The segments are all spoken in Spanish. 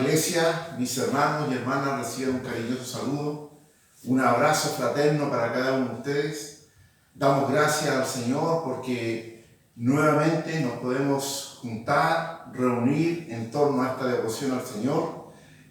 iglesia, mis hermanos y hermanas reciban un cariñoso saludo, un abrazo fraterno para cada uno de ustedes. Damos gracias al Señor porque nuevamente nos podemos juntar, reunir en torno a esta devoción al Señor,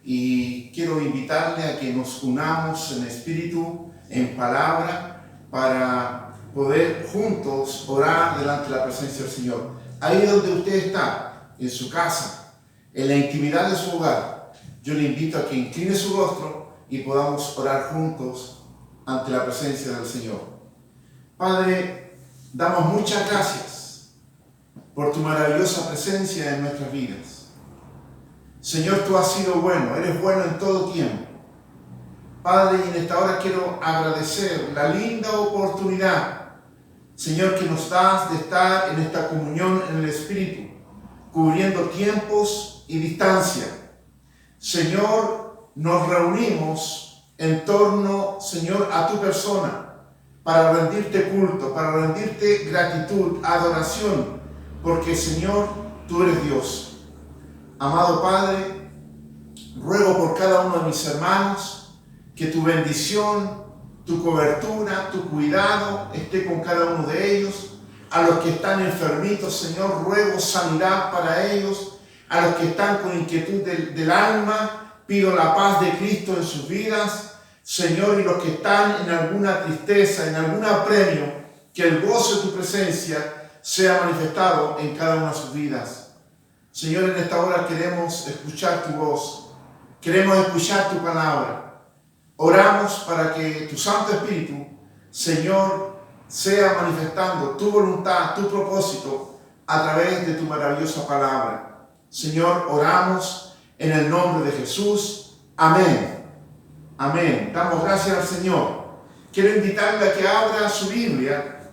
y quiero invitarle a que nos unamos en espíritu, en palabra, para poder juntos orar delante de la presencia del Señor. Ahí donde usted está, en su casa, en la intimidad de su hogar, yo le invito a que incline su rostro y podamos orar juntos ante la presencia del Señor. Padre, damos muchas gracias por tu maravillosa presencia en nuestras vidas. Señor, tú has sido bueno, eres bueno en todo tiempo. Padre, y en esta hora quiero agradecer la linda oportunidad, Señor, que nos das de estar en esta comunión en el Espíritu, cubriendo tiempos y distancia. Señor, nos reunimos en torno, Señor, a tu persona, para rendirte culto, para rendirte gratitud, adoración, porque, Señor, tú eres Dios. Amado Padre, ruego por cada uno de mis hermanos que tu bendición, tu cobertura, tu cuidado esté con cada uno de ellos. A los que están enfermitos, Señor, ruego sanidad para ellos. A los que están con inquietud del alma, pido la paz de Cristo en sus vidas. Señor, y los que están en alguna tristeza, en algún apremio, que el gozo de tu presencia sea manifestado en cada una de sus vidas. Señor, en esta hora queremos escuchar tu voz, queremos escuchar tu palabra. Oramos para que tu Santo Espíritu, Señor, sea manifestando tu voluntad, tu propósito a través de tu maravillosa palabra. Señor, oramos en el nombre de Jesús. Amén. Amén. Damos gracias al Señor. Quiero invitarle a que abra su Biblia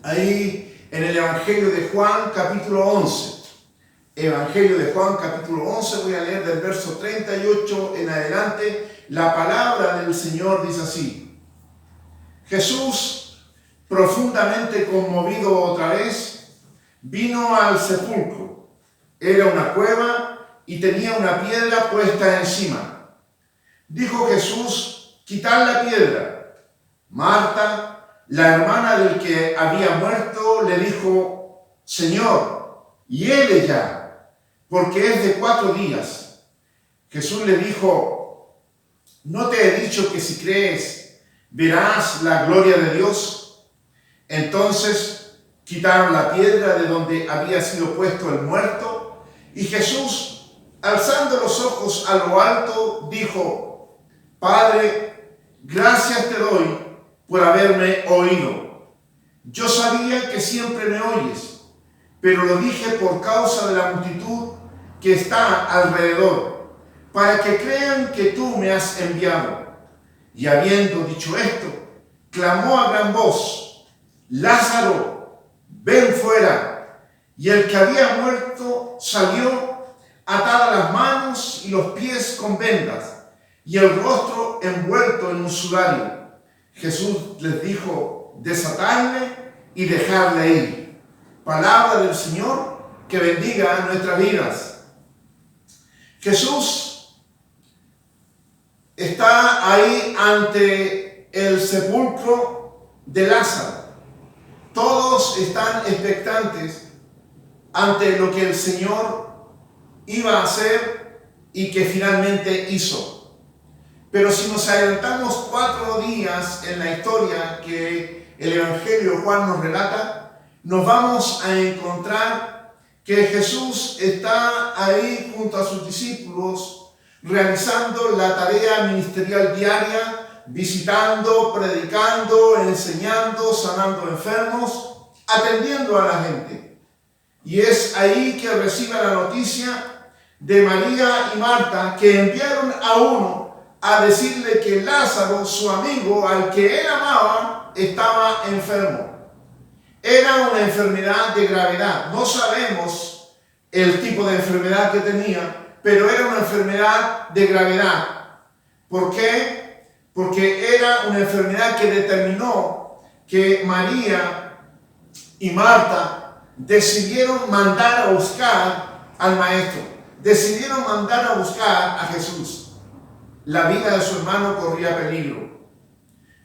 ahí en el Evangelio de Juan, capítulo 11. Evangelio de Juan, capítulo 11, voy a leer del verso 38 en adelante. La palabra del Señor dice así: Jesús, profundamente conmovido otra vez, vino al sepulcro. Era una cueva y tenía una piedra puesta encima. Dijo Jesús: quitad la piedra. Marta, la hermana del que había muerto, le dijo: Señor, hiede ya, porque es de 4 días. Jesús le dijo: ¿no te he dicho que si crees verás la gloria de Dios? Entonces quitaron la piedra de donde había sido puesto el muerto, y Jesús, alzando los ojos a lo alto, dijo: Padre, gracias te doy por haberme oído. Yo sabía que siempre me oyes, pero lo dije por causa de la multitud que está alrededor, para que crean que tú me has enviado. Y habiendo dicho esto, clamó a gran voz: Lázaro, ven fuera. Y el que había muerto salió, atadas las manos y los pies con vendas, y el rostro envuelto en un sudario. Jesús les dijo: desatadle y dejadle ir. Palabra del Señor, que bendiga nuestras vidas. Jesús está ahí ante el sepulcro de Lázaro. Todos están expectantes ante lo que el Señor iba a hacer y que finalmente hizo. Pero si nos adelantamos 4 días en la historia que el Evangelio de Juan nos relata, nos vamos a encontrar que Jesús está ahí junto a sus discípulos realizando la tarea ministerial diaria, visitando, predicando, enseñando, sanando enfermos, atendiendo a la gente. Y es ahí que recibe la noticia de María y Marta, que enviaron a uno a decirle que Lázaro, su amigo, al que él amaba, estaba enfermo. Era una enfermedad de gravedad. No sabemos el tipo de enfermedad que tenía, pero era una enfermedad de gravedad. ¿Por qué? Porque era una enfermedad que determinó que María y Marta decidieron mandar a buscar al maestro. decidieron mandar a buscar a Jesús. La vida de su hermano corría peligro.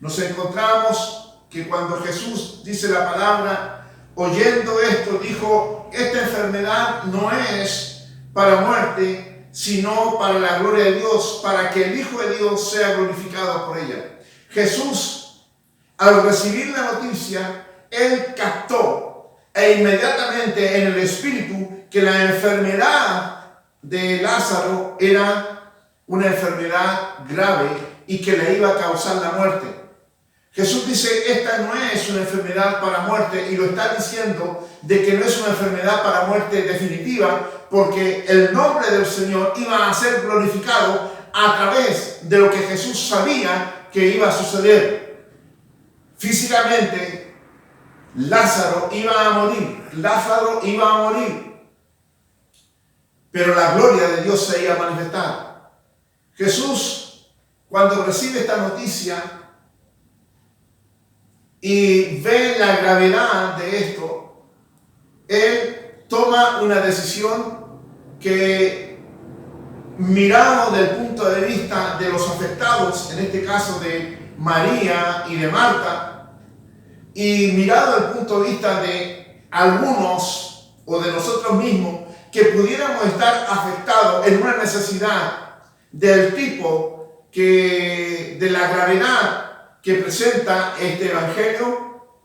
Nos encontramos que cuando Jesús dice la palabra, oyendo esto, dijo: esta enfermedad no es para muerte, sino para la gloria de Dios, para que el Hijo de Dios sea glorificado por ella. Jesús, al recibir la noticia, él captó inmediatamente en el espíritu que la enfermedad de Lázaro era una enfermedad grave y que le iba a causar la muerte. Jesús dice: esta no es una enfermedad para muerte, y lo está diciendo de que no es una enfermedad para muerte definitiva, porque el nombre del Señor iba a ser glorificado a través de lo que Jesús sabía que iba a suceder. Físicamente, Lázaro iba a morir, pero la gloria de Dios se iba a manifestar. Jesús, cuando recibe esta noticia y ve la gravedad de esto, él toma una decisión que, mirado desde el punto de vista de los afectados, en este caso de María y de Marta, y mirado desde el punto de vista de algunos o de nosotros mismos que pudiéramos estar afectados en una necesidad del tipo de la gravedad que presenta este evangelio,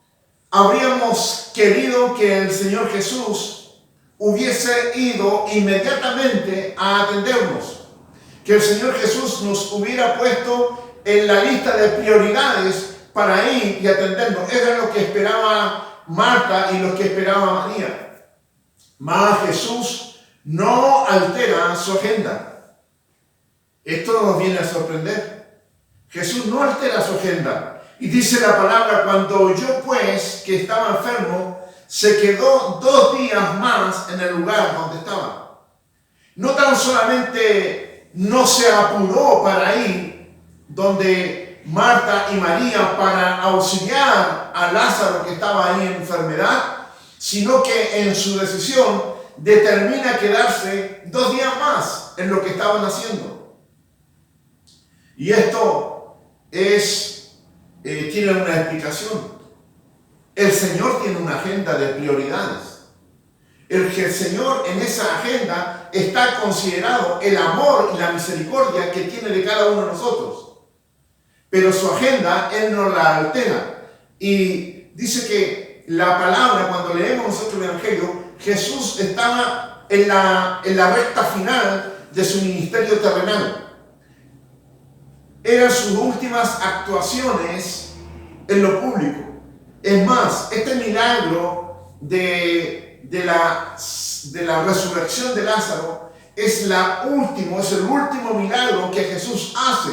habríamos querido que el Señor Jesús hubiese ido inmediatamente a atendernos, que el Señor Jesús nos hubiera puesto en la lista de prioridades para ir y atendernos. Era lo que esperaba Marta y lo que esperaba María. Mas Jesús no altera su agenda. Esto nos viene a sorprender. Jesús no altera su agenda. Y dice la palabra: cuando oyó pues que estaba enfermo, se quedó 2 días más en el lugar donde estaba. No tan solamente no se apuró para ir donde Marta y María para auxiliar a Lázaro que estaba ahí en enfermedad, sino que en su decisión determina quedarse 2 días más en lo que estaban haciendo. Y esto tiene una explicación. El Señor tiene una agenda de prioridades. El Señor en esa agenda está considerado el amor y la misericordia que tiene de cada uno de nosotros. Pero su agenda Él no la altera. Y dice que la palabra, cuando leemos nosotros el Evangelio, Jesús estaba en la recta final de su ministerio terrenal. Eran sus últimas actuaciones en lo público. Es más, este milagro de la resurrección de Lázaro es el último milagro que Jesús hace,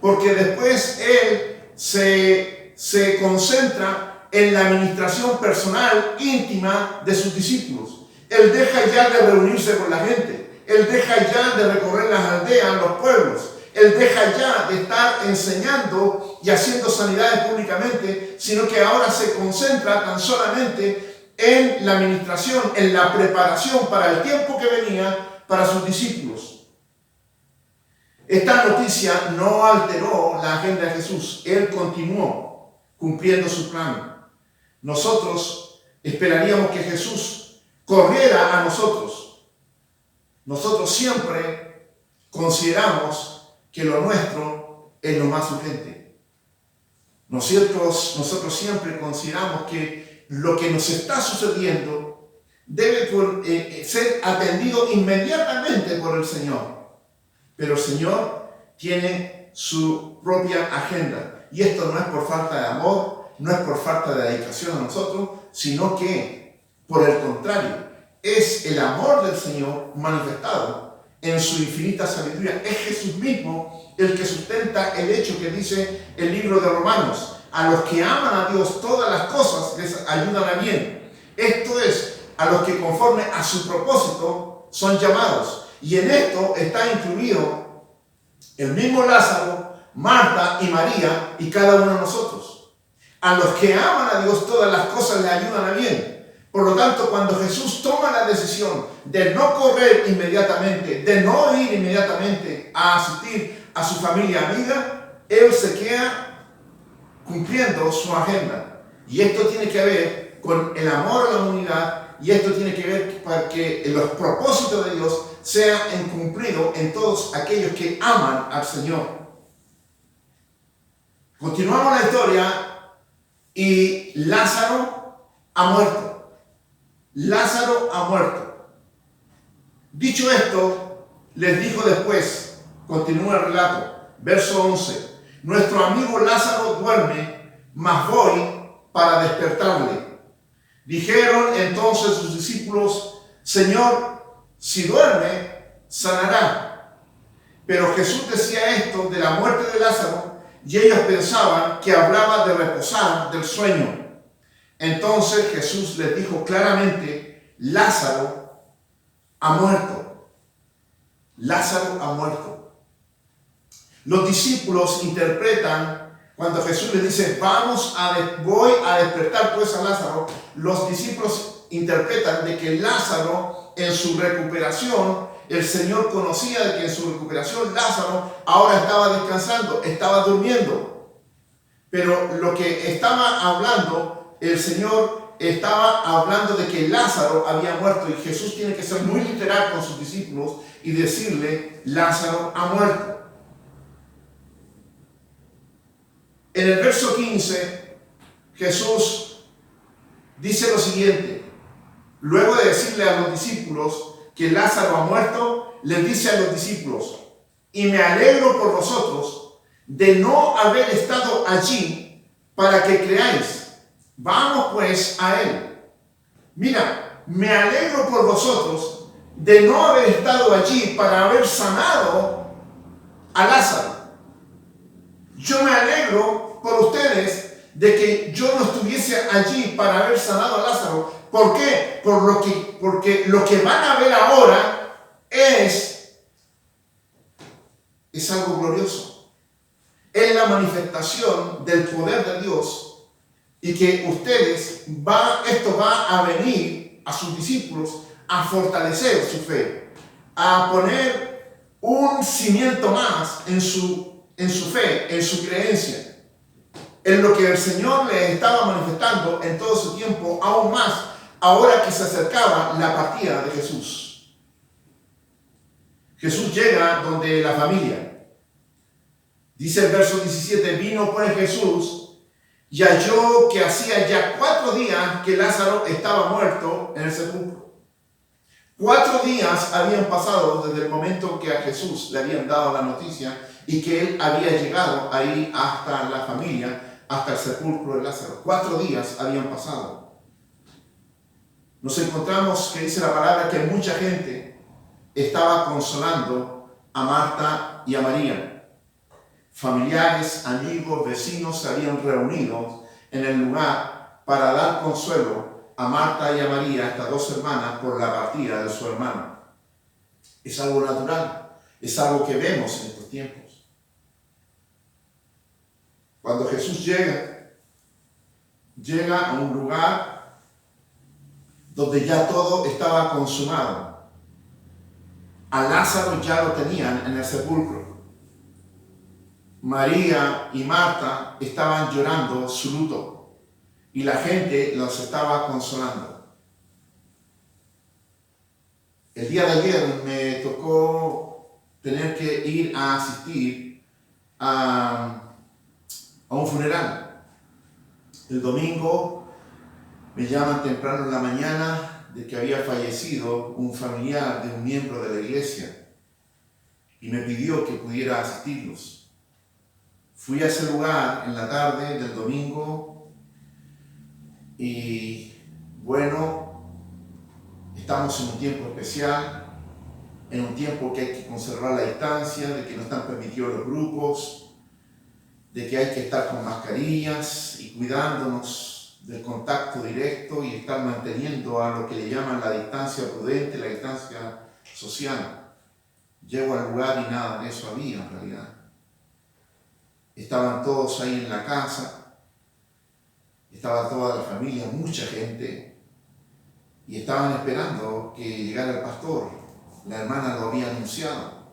porque después Él se concentra en la administración personal íntima de sus discípulos. Él deja ya de reunirse con la gente, Él deja ya de recorrer las aldeas, los pueblos. Él deja ya de estar enseñando y haciendo sanidades públicamente, sino que ahora se concentra tan solamente en la administración, en la preparación para el tiempo que venía para sus discípulos. Esta noticia no alteró la agenda de Jesús. Él continuó cumpliendo su plan. Nosotros esperaríamos que Jesús corriera a nosotros. Nosotros siempre consideramos que lo nuestro es lo más urgente. Nosotros siempre consideramos que lo que nos está sucediendo debe ser atendido inmediatamente por el Señor. Pero el Señor tiene su propia agenda. Y esto no es por falta de amor, no es por falta de dedicación a nosotros, sino que, por el contrario, es el amor del Señor manifestado en su infinita sabiduría. Es Jesús mismo el que sustenta el hecho que dice el libro de Romanos: a los que aman a Dios todas las cosas les ayudan a bien. Esto es, a los que conforme a su propósito son llamados. Y en esto está incluido el mismo Lázaro, Marta y María y cada uno de nosotros. A los que aman a Dios todas las cosas les ayudan a bien. Por lo tanto, cuando Jesús toma la decisión de no correr inmediatamente, de no ir inmediatamente a asistir a su familia amiga, Él se queda cumpliendo su agenda. Y esto tiene que ver con el amor a la humanidad, y esto tiene que ver para que los propósitos de Dios sean cumplidos en todos aquellos que aman al Señor. Continuamos la historia y Lázaro ha muerto. Lázaro ha muerto. Dicho esto, les dijo después, continúa el relato, verso 11, nuestro amigo Lázaro duerme, mas voy para despertarle. Dijeron entonces sus discípulos, Señor, si duerme, sanará. Pero Jesús decía esto de la muerte de Lázaro, y ellos pensaban que hablaba de reposar del sueño. Entonces Jesús les dijo claramente, Lázaro ha muerto. Lázaro ha muerto. Los discípulos interpretan, cuando Jesús les dice, voy a despertar pues a Lázaro, los discípulos interpretan de que Lázaro en su recuperación, el Señor conocía de que en su recuperación Lázaro ahora estaba descansando, estaba durmiendo. Pero lo que estaba hablando, el Señor estaba hablando de que Lázaro había muerto, y Jesús tiene que ser muy literal con sus discípulos y decirle, Lázaro ha muerto. En el verso 15, Jesús dice lo siguiente. Luego de decirle a los discípulos que Lázaro ha muerto, les dice a los discípulos, y me alegro por vosotros de no haber estado allí para que creáis. Vamos pues a él. Mira, me alegro por vosotros de no haber estado allí para haber sanado a Lázaro. Yo me alegro por ustedes de que yo no estuviese allí para haber sanado a Lázaro. ¿Por qué? Porque lo que van a ver ahora es algo glorioso. Es la manifestación del poder de Dios, y que esto va a venir a sus discípulos a fortalecer su fe, a poner un cimiento más en su fe, en su creencia, en lo que el Señor les estaba manifestando en todo su tiempo, aún más ahora que se acercaba la partida de Jesús. Jesús llega donde la familia. Dice el verso 17, vino pues Jesús y halló que hacía ya 4 días que Lázaro estaba muerto en el sepulcro. 4 días habían pasado desde el momento que a Jesús le habían dado la noticia y que él había llegado ahí hasta la familia, hasta el sepulcro de Lázaro. 4 días habían pasado. Nos encontramos que dice la palabra que mucha gente estaba consolando a Marta y a María. Familiares, amigos, vecinos se habían reunido en el lugar para dar consuelo a Marta y a María, estas 2 hermanas, por la partida de su hermano. Es algo natural, es algo que vemos en estos tiempos. Cuando Jesús llega a un lugar donde ya todo estaba consumado. A Lázaro ya lo tenían en el sepulcro. María y Marta estaban llorando su luto y la gente los estaba consolando. El día de ayer me tocó tener que ir a asistir a un funeral. El domingo me llaman temprano en la mañana de que había fallecido un familiar de un miembro de la iglesia y me pidió que pudiera asistirlos. Fui a ese lugar en la tarde del domingo y bueno, estamos en un tiempo especial, en un tiempo que hay que conservar la distancia, de que no están permitidos los grupos, de que hay que estar con mascarillas y cuidándonos del contacto directo y estar manteniendo a lo que le llaman la distancia prudente, la distancia social. Llego al lugar y nada de eso había en realidad. Estaban todos ahí en la casa, estaba toda la familia, mucha gente, y estaban esperando que llegara el pastor. La hermana lo había anunciado.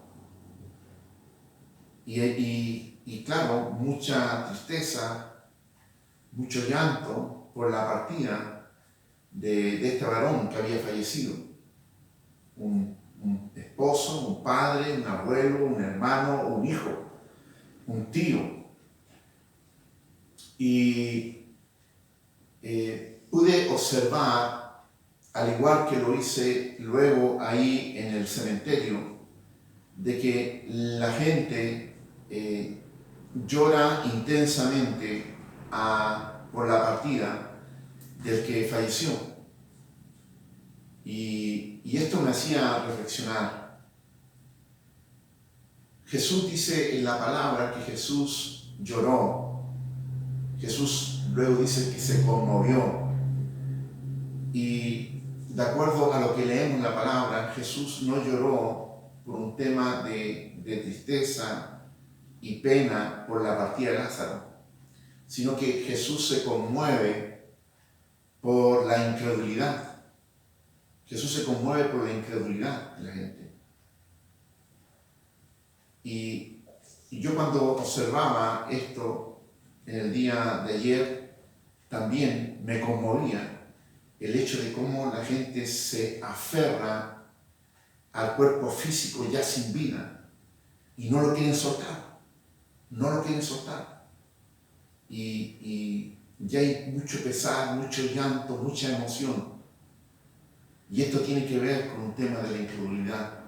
Y claro, mucha tristeza, mucho llanto por la partida de este varón que había fallecido. Un esposo, un padre, un abuelo, un hermano, un hijo, un tío. Y pude observar, al igual que lo hice luego ahí en el cementerio, de que la gente llora intensamente por la partida del que falleció. Y esto me hacía reflexionar. Jesús dice en la palabra que Jesús lloró. Jesús luego dice que se conmovió. Y de acuerdo a lo que leemos en la palabra, Jesús no lloró por un tema de tristeza y pena por la partida de Lázaro, sino que Jesús se conmueve por la incredulidad. Jesús se conmueve por la incredulidad de la gente. Y yo cuando observaba esto en el día de ayer, también me conmovía el hecho de cómo la gente se aferra al cuerpo físico ya sin vida y no lo quieren soltar, no lo quieren soltar. Y ya hay mucho pesar, mucho llanto, mucha emoción. Y esto tiene que ver con un tema de la incredulidad.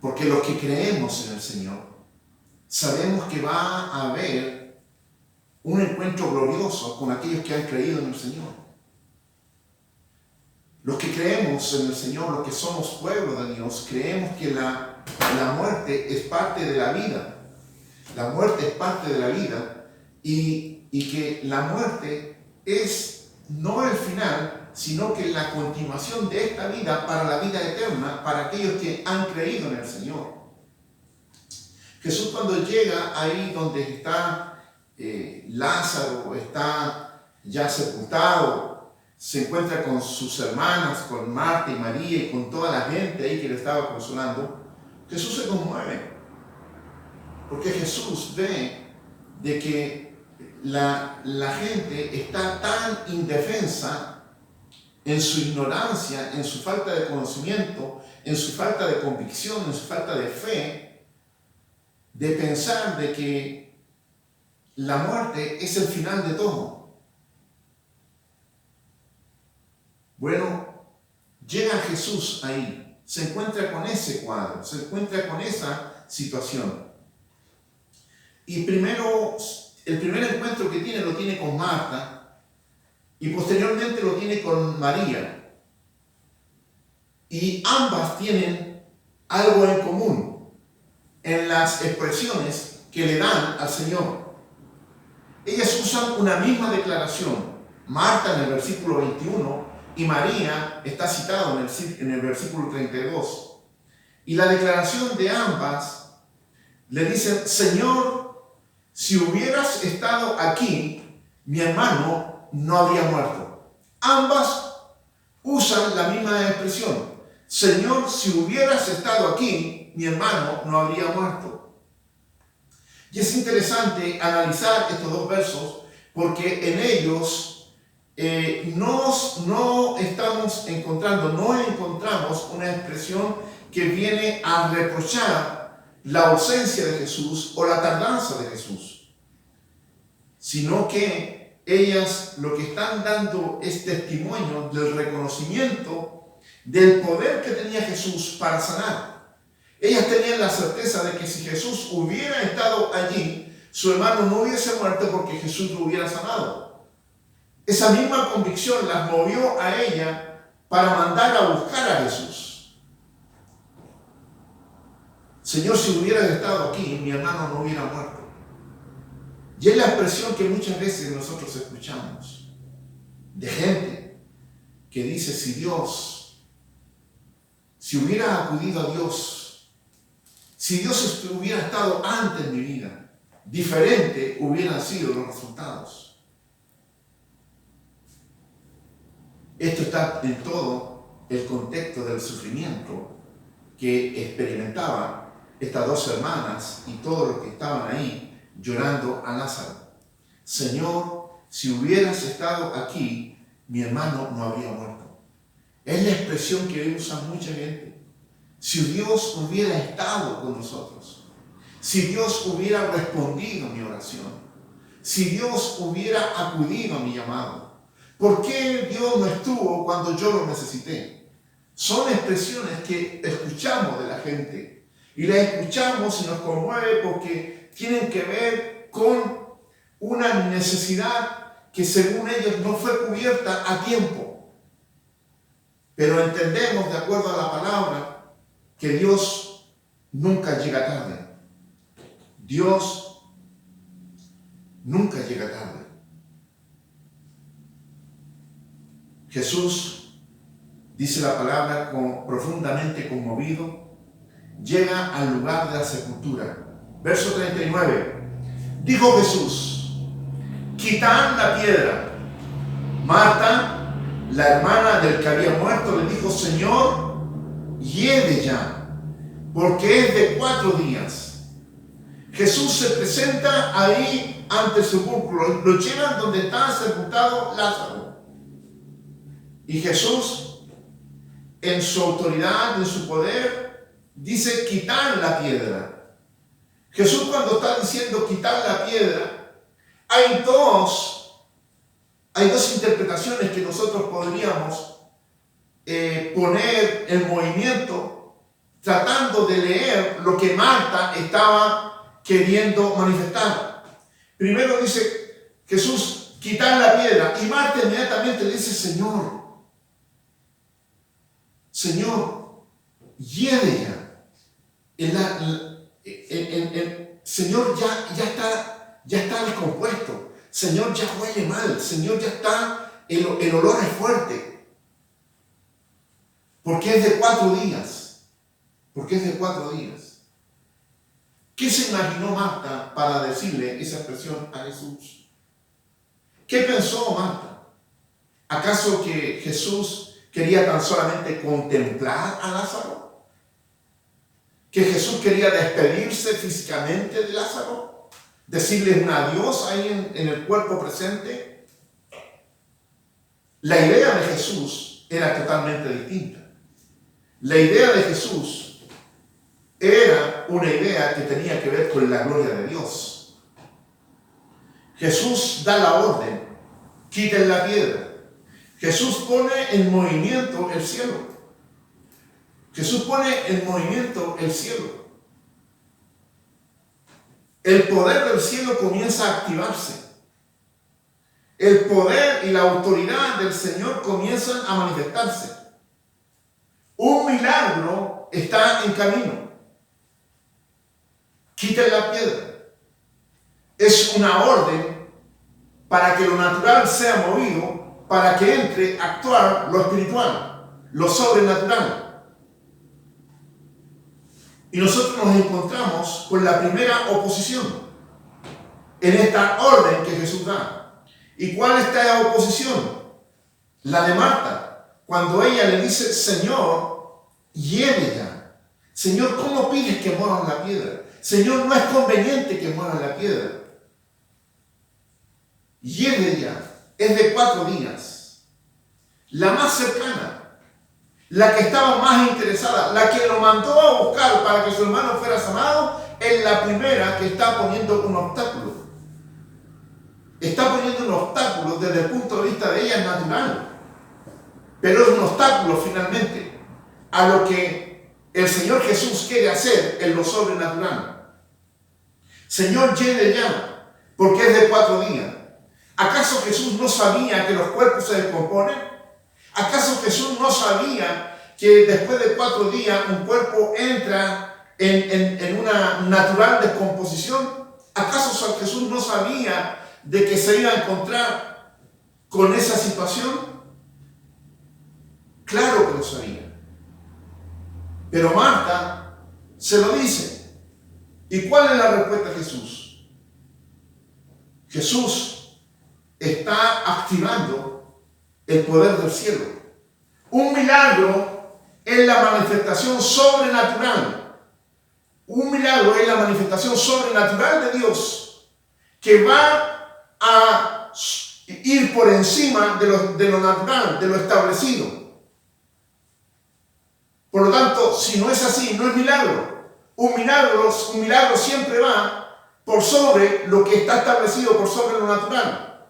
Porque los que creemos en el Señor, sabemos que va a haber un encuentro glorioso con aquellos que han creído en el Señor. Los que creemos en el Señor, los que somos pueblo de Dios, creemos que la muerte es parte de la vida. La muerte es parte de la vida y que la muerte es no el final, sino que la continuación de esta vida para la vida eterna, para aquellos que han creído en el Señor. Jesús cuando llega ahí donde está Lázaro, está ya sepultado, se encuentra con sus hermanas, con Marta y María y con toda la gente ahí que le estaba consolando, Jesús se conmueve, porque Jesús ve de que la gente está tan indefensa en su ignorancia, en su falta de conocimiento, en su falta de convicción, en su falta de fe, de pensar de que la muerte es el final de todo. Bueno, llega Jesús ahí, se encuentra con ese cuadro, se encuentra con esa situación. Y primero, el primer encuentro que tiene, lo tiene con Marta y posteriormente lo tiene con María. Y ambas tienen algo en común en las expresiones que le dan al Señor. Ellas usan una misma declaración. Marta en el versículo 21 y María está citado en el versículo 32. Y la declaración de ambas le dicen: Señor, si hubieras estado aquí, mi hermano no habría muerto. Ambas usan la misma expresión. Señor, si hubieras estado aquí, mi hermano no habría muerto. Y es interesante analizar estos dos versos porque en ellos no encontramos una expresión que viene a reprochar la ausencia de Jesús o la tardanza de Jesús, sino que ellas lo que están dando es testimonio del reconocimiento del poder que tenía Jesús para sanar. Ellas tenían la certeza de que si Jesús hubiera estado allí, su hermano no hubiese muerto porque Jesús lo hubiera sanado. Esa misma convicción las movió a ella para mandar a buscar a Jesús. Señor, si hubieras estado aquí, mi hermano no hubiera muerto. Y es la expresión que muchas veces nosotros escuchamos de gente que dice: si hubiera acudido a Dios, si Dios hubiera estado antes en mi vida, diferente hubieran sido los resultados. Esto está en todo el contexto del sufrimiento que experimentaban estas dos hermanas y todos los que estaban ahí llorando a Lázaro. Señor, si hubieras estado aquí, mi hermano no habría muerto. Es la expresión que usa mucha gente. Si Dios hubiera estado con nosotros, si Dios hubiera respondido a mi oración, si Dios hubiera acudido a mi llamado, ¿por qué Dios no estuvo cuando yo lo necesité? Son expresiones que escuchamos de la gente y las escuchamos y nos conmueve porque tienen que ver con una necesidad que según ellos no fue cubierta a tiempo. Pero entendemos, de acuerdo a la palabra, que Dios nunca llega tarde. Dios nunca llega tarde. Jesús, dice la palabra, profundamente conmovido, llega al lugar de la sepultura. Verso 39. Dijo Jesús: quitad la piedra. Marta, la hermana del que había muerto, le dijo: Señor, hiede ya, porque es de 4 días. Jesús se presenta ahí ante el sepulcro, lo llevan donde está sepultado Lázaro. Y Jesús, en su autoridad, en su poder, dice: quitar la piedra. Jesús, cuando está diciendo quitar la piedra, hay dos interpretaciones que nosotros podríamos poner en movimiento, tratando de leer lo que Marta estaba queriendo manifestar. Primero dice Jesús: quitar la piedra, y Marta inmediatamente le dice: Señor, hiede ya. Señor, ya está descompuesto. Señor, ya huele mal. Señor, ya está, el olor es fuerte. Porque es de 4 días. Porque es de 4 días. ¿Qué se imaginó Marta para decirle esa expresión a Jesús? ¿Qué pensó Marta? ¿Acaso que Jesús quería tan solamente contemplar a Lázaro? ¿Que Jesús quería despedirse físicamente de Lázaro? ¿Decirle un adiós ahí en el cuerpo presente? La idea de Jesús era totalmente distinta. La idea de Jesús era una idea que tenía que ver con la gloria de Dios. Jesús da la orden: quiten la piedra. Jesús pone en movimiento el cielo. Jesús pone en movimiento el cielo. El poder del cielo comienza a activarse. El poder y la autoridad del Señor comienzan a manifestarse. Un milagro está en camino. Quiten la piedra. Es una orden para que lo natural sea movido, para que entre a actuar lo espiritual, lo sobrenatural. Y nosotros nos encontramos con la primera oposición en esta orden que Jesús da. ¿Y cuál es esta oposición? La de Marta, cuando ella le dice: Señor, hiede ya. Señor, ¿cómo pides que muevan la piedra? Señor, no es conveniente que muevan la piedra. Hiede ya. Es de 4 días. La más cercana, la que estaba más interesada, la que lo mandó a buscar para que su hermano fuera sanado, es la primera que está poniendo un obstáculo. Está poniendo un obstáculo desde el punto de vista de ella natural, pero es un obstáculo finalmente a lo que el Señor Jesús quiere hacer en lo sobrenatural. Señor, llegue ya, porque es de 4 días. ¿Acaso Jesús no sabía que los cuerpos se descomponen? ¿Acaso Jesús no sabía que después de 4 días un cuerpo entra en una natural descomposición? ¿Acaso Jesús no sabía de que se iba a encontrar con esa situación? Claro que lo sabía. Pero Marta se lo dice. ¿Y cuál es la respuesta de Jesús? Jesús está activando el poder del cielo. Un milagro es la manifestación sobrenatural. Un milagro es la manifestación sobrenatural de Dios que va a ir por encima de lo natural, de lo establecido. Por lo tanto, si no es así, no es milagro. Un milagro siempre va por sobre lo que está establecido, por sobre lo natural.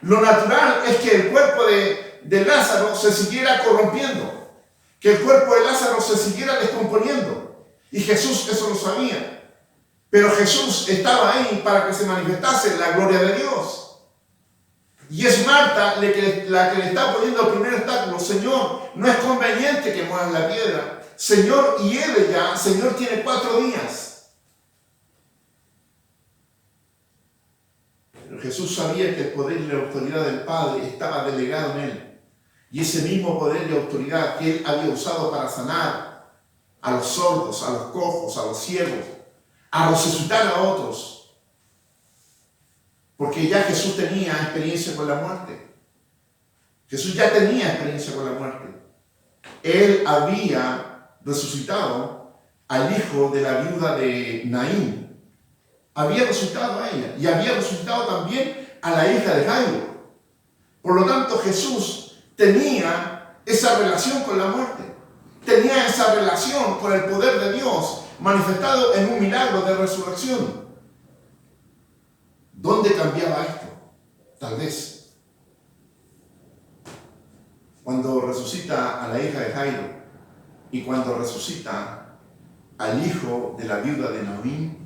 Lo natural es que el cuerpo de Lázaro se siguiera corrompiendo, que el cuerpo de Lázaro se siguiera descomponiendo. Y Jesús eso lo sabía. Pero Jesús estaba ahí para que se manifestase la gloria de Dios. Y es Marta la que le está poniendo el primer obstáculo. Señor, no es conveniente que muevas la piedra. Señor, hiede ya. Señor, tiene 4 días. Pero Jesús sabía que el poder y la autoridad del Padre estaba delegado en él. Y ese mismo poder y autoridad que él había usado para sanar a los sordos, a los cojos, a los ciegos, a resucitar a otros. Porque ya Jesús tenía experiencia con la muerte. Jesús ya tenía experiencia con la muerte. Él había resucitado al hijo de la viuda de Naín. Había resucitado a ella. Y había resucitado también a la hija de Jairo. Por lo tanto, Jesús tenía esa relación con la muerte. Tenía esa relación con el poder de Dios manifestado en un milagro de resurrección. ¿Dónde cambiaba esto? Tal vez cuando resucita a la hija de Jairo y cuando resucita al hijo de la viuda de Naín,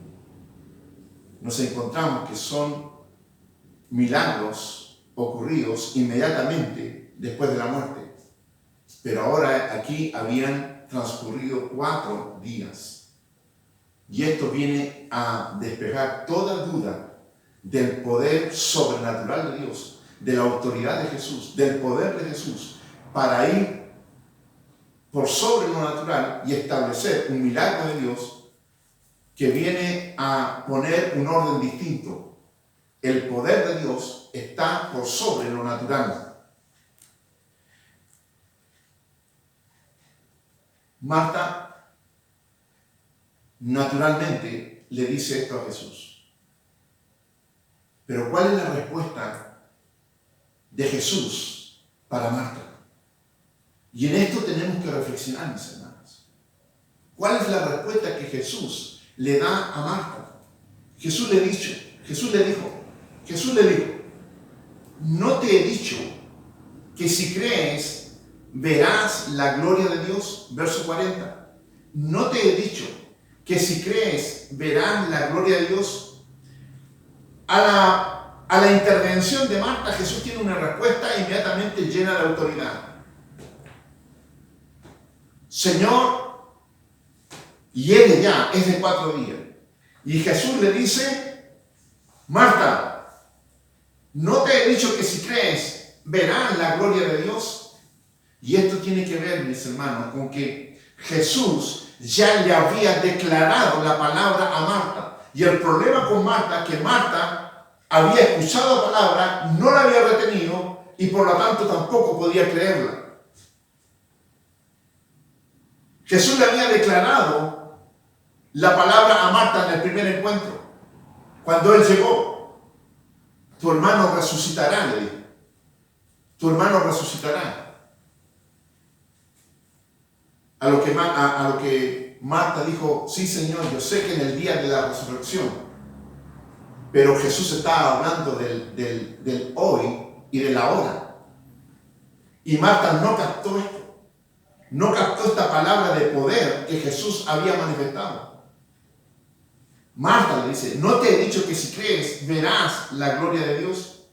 nos encontramos que son milagros ocurridos inmediatamente después de la muerte. Pero ahora aquí habían transcurrido 4 días. Y esto viene a despejar toda duda del poder sobrenatural de Dios, de la autoridad de Jesús, del poder de Jesús, para ir por sobre lo natural y establecer un milagro de Dios que viene a poner un orden distinto. El poder de Dios está por sobre lo natural. Marta naturalmente le dice esto a Jesús. Pero ¿cuál es la respuesta de Jesús para Marta? Y en esto tenemos que reflexionar, mis hermanos. ¿Cuál es la respuesta que Jesús le da a Marta? Jesús le dijo, ¿no te he dicho que si crees verás la gloria de Dios? Verso 40. ¿No te he dicho que si crees verás la gloria de Dios? A la intervención de Marta, Jesús tiene una respuesta inmediatamente llena de autoridad. Señor, y él ya es de 4 días. Y Jesús le dice, Marta, ¿no te he dicho que si crees verás la gloria de Dios? Y esto tiene que ver, mis hermanos, con que Jesús ya le había declarado la palabra a Marta. Y el problema con Marta, que Marta había escuchado la palabra, no la había retenido y por lo tanto tampoco podía creerla. Jesús le había declarado la palabra a Marta en el primer encuentro. Cuando él llegó, tu hermano resucitará, le dijo. Tu hermano resucitará. A lo que Marta dijo, sí, Señor, yo sé que en el día de la resurrección. Pero Jesús estaba hablando del hoy y de la hora. Y Marta no captó esto. No captó esta palabra de poder que Jesús había manifestado. Marta le dice, ¿no te he dicho que si crees verás la gloria de Dios?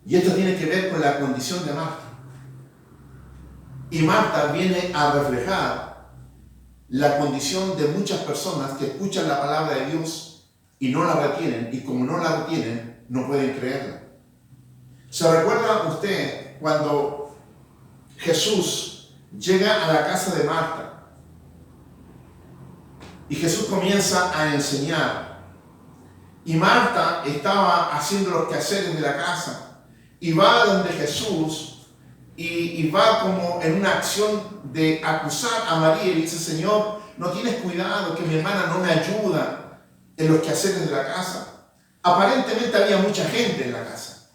Y esto tiene que ver con la condición de Marta. Y Marta viene a reflejar la condición de muchas personas que escuchan la palabra de Dios y no la retienen, y como no la retienen, no pueden creerla. ¿Se recuerda usted cuando Jesús llega a la casa de Marta y Jesús comienza a enseñar? Y Marta estaba haciendo los quehaceres de la casa y va donde Jesús y va como en una acción de acusar a María y dice: Señor, no tienes cuidado que mi hermana no me ayuda en los quehaceres de la casa. Aparentemente había mucha gente en la casa,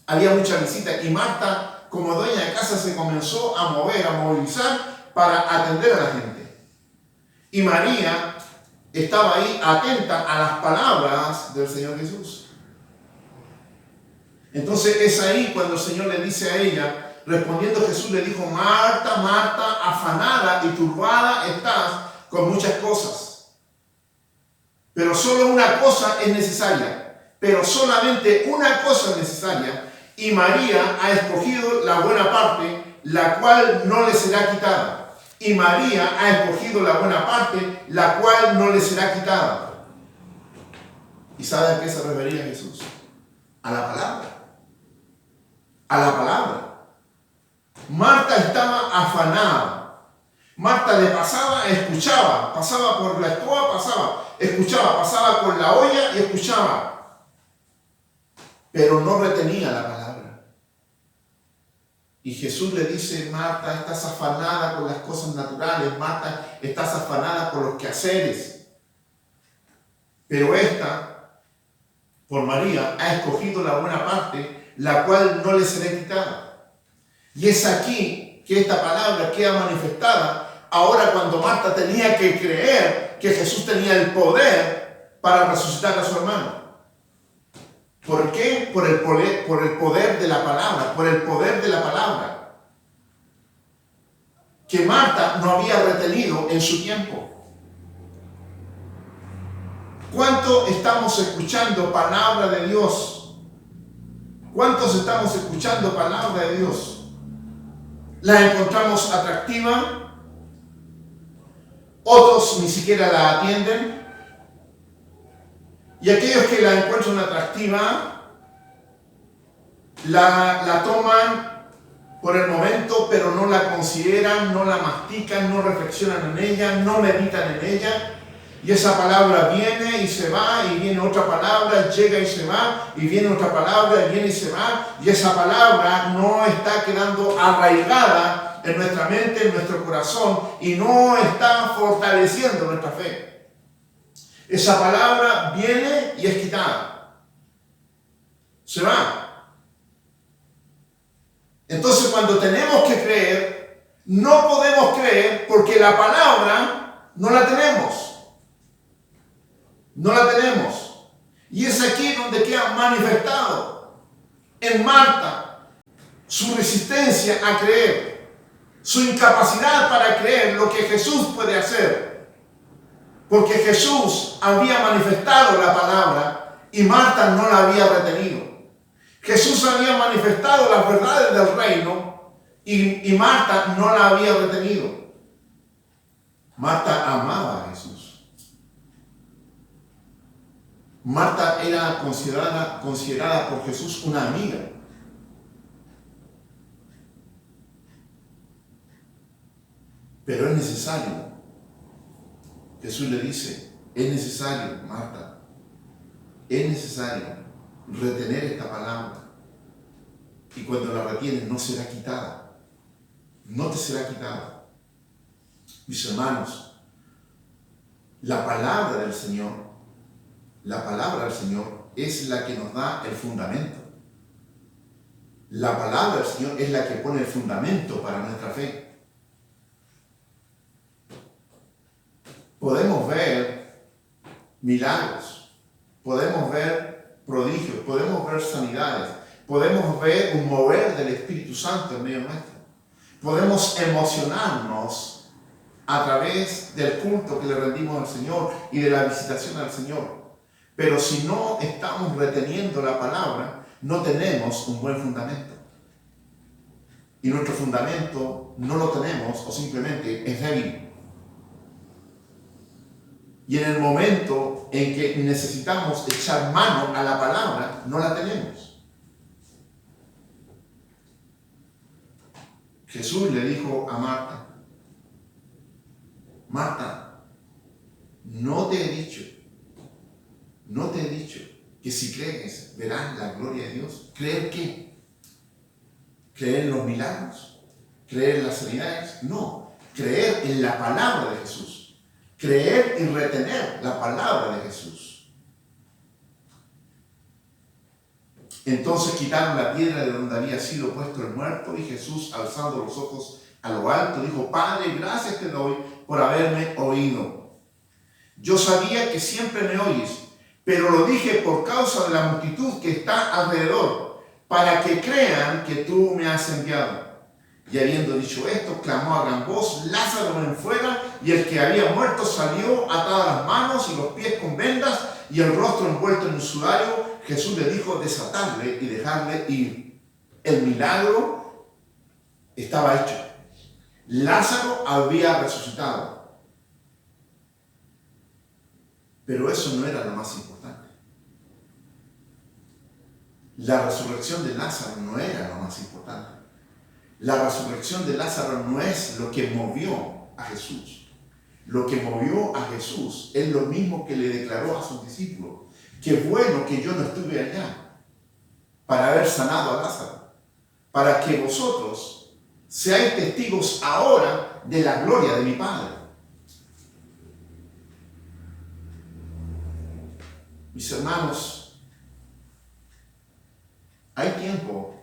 había mucha visita, y Marta, como dueña de casa, se comenzó a mover, a movilizar para atender a la gente. Y María estaba ahí atenta a las palabras del Señor Jesús. Entonces es ahí cuando el Señor le dice a ella, respondiendo Jesús le dijo: Marta, Marta, afanada y turbada estás con muchas cosas, pero solo una cosa es necesaria, pero solamente una cosa es necesaria, y María ha escogido la buena parte, la cual no le será quitada. Y María ha escogido la buena parte, la cual no le será quitada. ¿Y sabe a qué se refería Jesús? A la palabra. A la palabra. Marta estaba afanada. Marta le pasaba, escuchaba, pasaba por la escoba, escuchaba, pasaba por la olla y escuchaba. Pero no retenía la palabra. Y Jesús le dice: Marta, estás afanada con las cosas naturales, Marta, estás afanada con los quehaceres. Pero esta, por María, ha escogido la buena parte, la cual no le será quitada. Y es aquí que esta palabra queda manifestada ahora cuando Marta tenía que creer que Jesús tenía el poder para resucitar a su hermano. ¿Por qué? Por el poder de la palabra, por el poder de la palabra que Marta no había retenido en su tiempo. ¿Cuánto estamos escuchando palabra de Dios? ¿Cuántos estamos escuchando palabra de Dios? ¿La encontramos atractiva? Otros ni siquiera la atienden. Y aquellos que la encuentran atractiva, la toman por el momento, pero no la consideran, no la mastican, no reflexionan en ella, no meditan en ella. Y esa palabra viene y se va, y viene otra palabra, llega y se va, y viene otra palabra, y viene y se va. Y esa palabra no está quedando arraigada en nuestra mente, en nuestro corazón, y no está fortaleciendo nuestra fe. Esa palabra viene y es quitada. Se va. Entonces, cuando tenemos que creer, no podemos creer porque la palabra no la tenemos. No la tenemos. Y es aquí donde queda manifestado en Marta su resistencia a creer, su incapacidad para creer lo que Jesús puede hacer. Porque Jesús había manifestado la palabra y Marta no la había retenido. Jesús había manifestado las verdades del reino y Marta no la había retenido. Marta amaba a Jesús. Marta era considerada por Jesús una amiga. Pero es necesario. Jesús le dice: es necesario, Marta, es necesario retener esta palabra. Y cuando la retienes no será quitada. No te será quitada. Mis hermanos, la palabra del Señor es la que nos da el fundamento. La palabra del Señor es la que pone el fundamento para nuestra fe. Podemos ver milagros, podemos ver prodigios, podemos ver sanidades, podemos ver un mover del Espíritu Santo en medio nuestro. Podemos emocionarnos a través del culto que le rendimos al Señor y de la visitación al Señor. Pero si no estamos reteniendo la palabra, no tenemos un buen fundamento. Y nuestro fundamento no lo tenemos o simplemente es débil. Y en el momento en que necesitamos echar mano a la palabra, no la tenemos. Jesús le dijo a Marta: Marta, no te he dicho ¿no te he dicho que si crees verás la gloria de Dios? ¿Creer qué? ¿Creer en los milagros? ¿Creer en las sanidades? No, creer en la palabra de Jesús. Creer y retener la palabra de Jesús. Entonces quitaron la piedra de donde había sido puesto el muerto, y Jesús, alzando los ojos a lo alto, dijo: Padre, gracias te doy por haberme oído. Yo sabía que siempre me oyes, pero lo dije por causa de la multitud que está alrededor, para que crean que tú me has enviado. Y habiendo dicho esto, clamó a gran voz: Lázaro, ven fuera. Y el que había muerto salió, atadas las manos y los pies con vendas y el rostro envuelto en un sudario. Jesús le dijo desatarle y dejarle ir. El milagro estaba hecho. Lázaro había resucitado. Pero eso no era lo más importante. La resurrección de Lázaro no era lo más importante. La resurrección de Lázaro no es lo que movió a Jesús. Lo que movió a Jesús es lo mismo que le declaró a sus discípulos: qué bueno que yo no estuve allá para haber sanado a Lázaro, para que vosotros seáis testigos ahora de la gloria de mi Padre. Mis hermanos, hay tiempo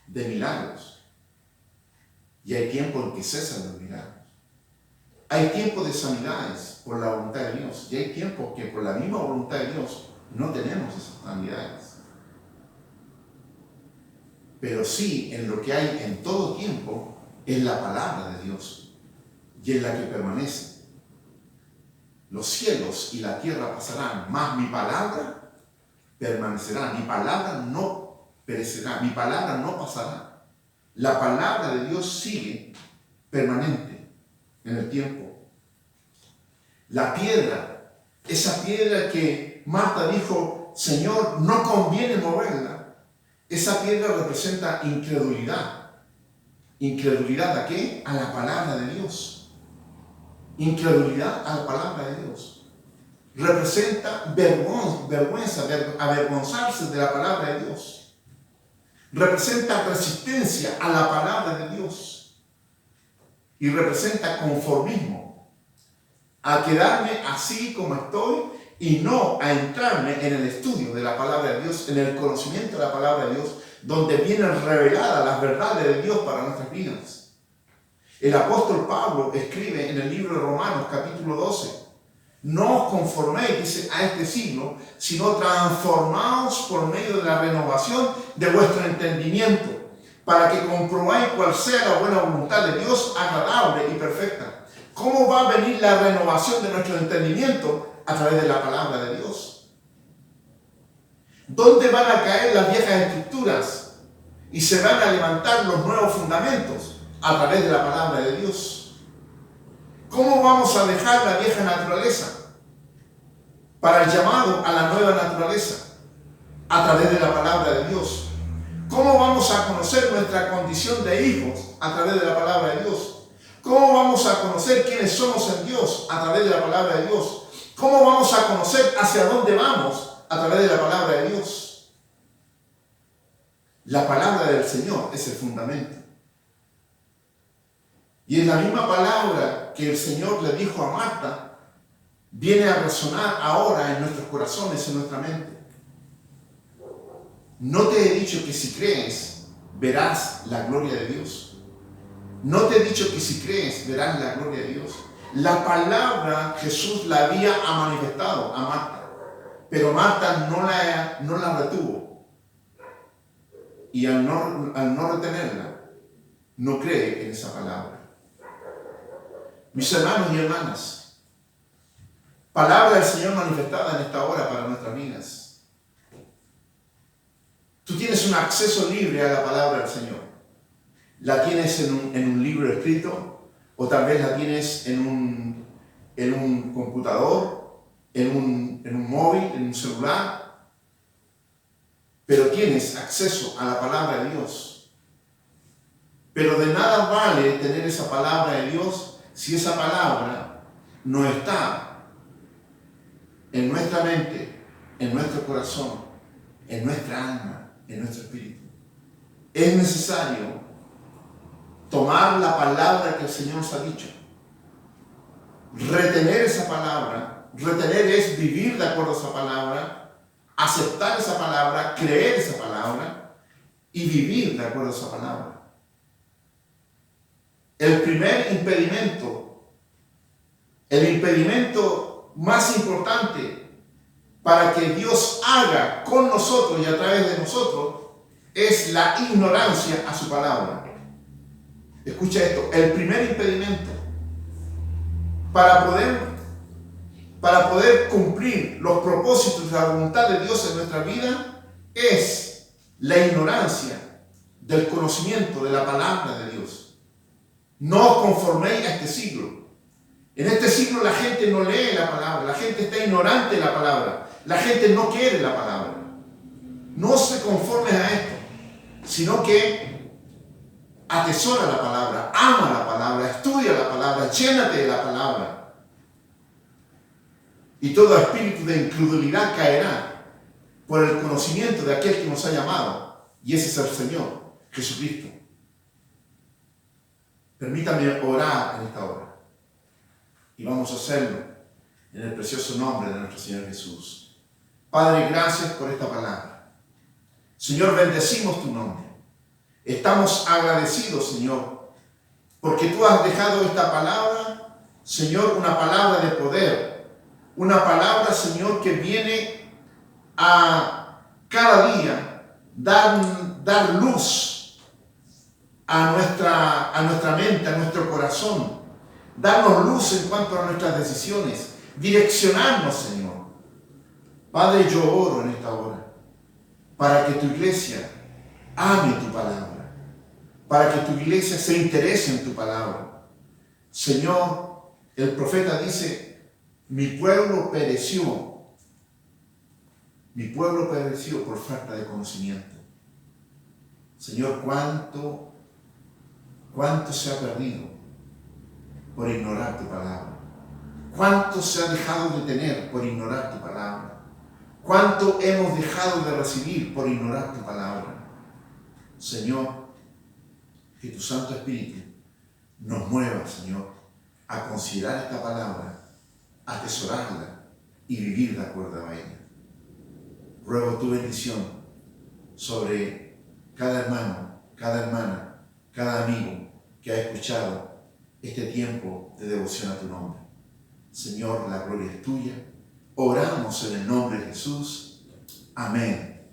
de milagros. Y hay tiempo en que cesan los milagros. Hay tiempo de sanidades por la voluntad de Dios. Y hay tiempo que por la misma voluntad de Dios no tenemos esas sanidades. Pero sí, en lo que hay en todo tiempo es la palabra de Dios. Y es la que permanece. Los cielos y la tierra pasarán, mas mi palabra permanecerá. Mi palabra no perecerá. Mi palabra no pasará. La palabra de Dios sigue permanente en el tiempo. La piedra, esa piedra que Marta dijo: Señor, no conviene moverla. Esa piedra representa incredulidad. ¿Incredulidad a qué? A la palabra de Dios. Incredulidad a la palabra de Dios. Representa vergüenza, avergonzarse de la palabra de Dios. Representa resistencia a la palabra de Dios. Y representa conformismo. A quedarme así como estoy y no a entrarme en el estudio de la palabra de Dios, en el conocimiento de la palabra de Dios, donde vienen reveladas las verdades de Dios para nuestras vidas. El apóstol Pablo escribe en el libro de Romanos, capítulo 12: No os conforméis, dice, a este siglo, sino transformaos por medio de la renovación de vuestro entendimiento, para que comprobáis cuál sea la buena voluntad de Dios, agradable y perfecta. ¿Cómo va a venir la renovación de nuestro entendimiento? A través de la palabra de Dios. ¿Dónde van a caer las viejas estructuras y se van a levantar los nuevos fundamentos? A través de la palabra de Dios. ¿Cómo vamos a dejar la vieja naturaleza para el llamado a la nueva naturaleza? A través de la palabra de Dios. ¿Cómo vamos a conocer nuestra condición de hijos? A través de la palabra de Dios. ¿Cómo vamos a conocer quiénes somos en Dios? A través de la palabra de Dios. ¿Cómo vamos a conocer hacia dónde vamos? A través de la palabra de Dios. La palabra del Señor es el fundamento. Y es la misma palabra que el Señor le dijo a Marta, viene a resonar ahora en nuestros corazones, en nuestra mente. No te he dicho que si crees, verás la gloria de Dios. No te he dicho que si crees, verás la gloria de Dios. La palabra Jesús la había manifestado a Marta, pero Marta no la retuvo. Y al no retenerla, no cree en esa palabra. Mis hermanos y hermanas, palabra del Señor manifestada en esta hora para nuestras vidas. Tú tienes un acceso libre a la palabra del Señor. La tienes en un libro escrito, o tal vez la tienes en un computador, en un móvil, en un celular. Pero tienes acceso a la palabra de Dios. Pero de nada vale tener esa palabra de Dios si esa palabra no está en nuestra mente, en nuestro corazón, en nuestra alma, en nuestro espíritu. Es necesario tomar la palabra que el Señor nos ha dicho, retener esa palabra. Retener es vivir de acuerdo a esa palabra, aceptar esa palabra, creer esa palabra y vivir de acuerdo a esa palabra. El primer impedimento, el impedimento más importante para que Dios haga con nosotros y a través de nosotros es la ignorancia a su palabra. Escucha esto, el primer impedimento para poder cumplir los propósitos de la voluntad de Dios en nuestra vida es la ignorancia del conocimiento de la palabra de Dios. No os conforméis a este siglo. En este siglo la gente no lee la palabra, la gente está ignorante de la palabra, la gente no quiere la palabra. No se conformes a esto, sino que atesora la palabra, ama la palabra, estudia la palabra, llénate de la palabra. Y todo espíritu de incredulidad caerá por el conocimiento de aquel que nos ha llamado, y ese es el Señor Jesucristo. Permítame orar en esta hora, y vamos a hacerlo en el precioso nombre de nuestro Señor Jesús. Padre, gracias por esta palabra. Señor, bendecimos tu nombre. Estamos agradecidos, Señor, porque tú has dejado esta palabra, Señor, una palabra de poder, una palabra, Señor, que viene a cada día dar luz a nuestra mente, a nuestro corazón, darnos luz en cuanto a nuestras decisiones, direccionarnos, Señor. Padre, yo oro en esta hora para que tu iglesia ame tu palabra, para que tu iglesia se interese en tu palabra. Señor, el profeta dice, mi pueblo pereció por falta de conocimiento. Señor, ¿cuánto se ha perdido por ignorar tu palabra? ¿Cuánto se ha dejado de tener por ignorar tu palabra? ¿Cuánto hemos dejado de recibir por ignorar tu palabra? Señor, que tu Santo Espíritu nos mueva, Señor, a considerar esta palabra, a atesorarla y vivir de acuerdo a ella. Ruego tu bendición sobre cada hermano, cada hermana, cada amigo que ha escuchado este tiempo de devoción a tu nombre. Señor, la gloria es tuya. Oramos en el nombre de Jesús. Amén.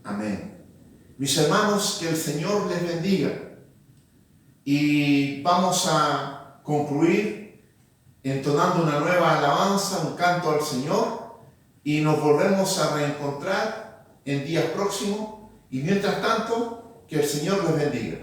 Amén. Mis hermanos, que el Señor les bendiga. Y vamos a concluir entonando una nueva alabanza, un canto al Señor, y nos volvemos a reencontrar en días próximos. Y mientras tanto, que el Señor les bendiga.